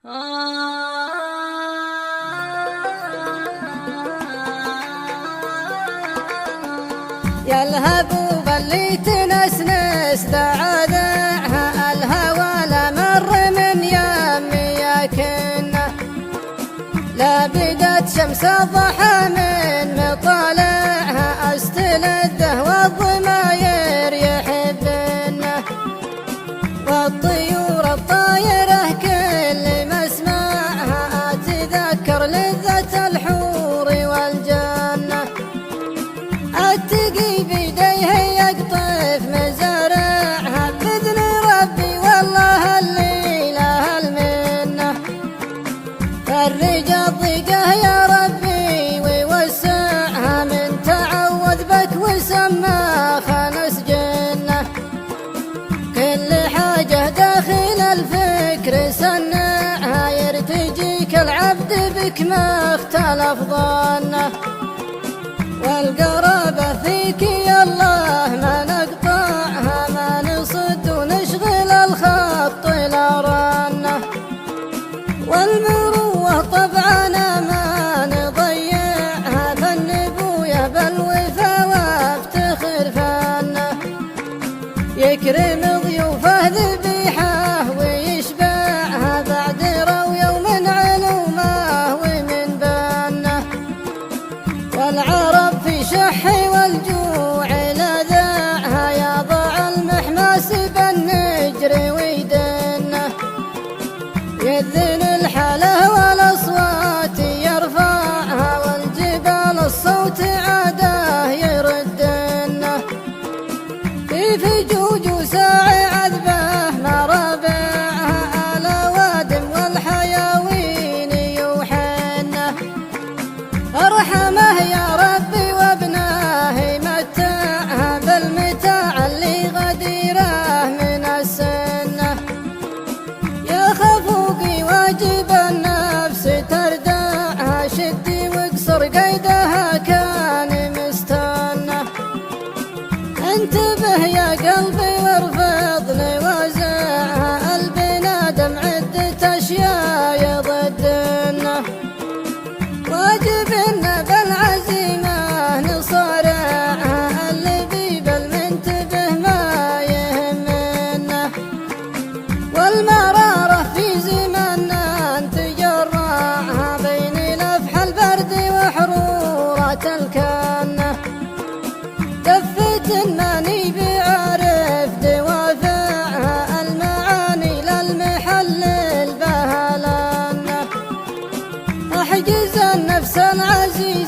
يا الهبوب اللي تنسنس دعدعها الهوى لا مر من يمي كنا، لا بدت شمس الضحى من مطالعها استلذه والضماير يحبنا، والطيور الطايره كل مسمعها اتذكر لذة الحور والجنه، اتقي بيديه يقطف مزارعها باذن ربي والله اللي له المنه، فرج الضيقه يا ربي ويوسعها من تعوذ بك وسما خنس جنه، كل حاجه داخل الفكر سنعها يرتجيك العبد بك ما اختلف ظنه، والقرابة فيك يا الله ما نقطعها ما نصد ونشغل الخط إلى رنه، والمروة طبعا ما نضيعها فالنبوية بالوفا وافتخر فنه، يكرم ضيوفه ذبيحه ويشبعها بعد رويه ومن علومه ومن بنه، والعرب في شح والجوع لذاعها يضع المحماس بالنجر ويدنه، يذن الحلا والاصوات يرفعها والجبال الصوت عاده يردنه، في فجوج وساعي عذبه ما ربعها الأوادم والحياوين يوحنه، ارحمه يا ربي وابناه متعها بالمتاع اللي غديره من السنه، يا خفوقي واجب النفس تردعها شدي واقصر قيدها كان مستنه، انتبه يا قلبي وارفض لوازعها البنادم عدة اشياء يضدنه، واجبنا بالعزيمة نصارعها اللي بالمنتبه ما يهمنا، والمرارة في زماننا نتجرعها بين لفح البرد وحرورة الكنة، دفة ماني بعرف دوافعها المعاني للمحل البهلانة، احجز النفس العزيز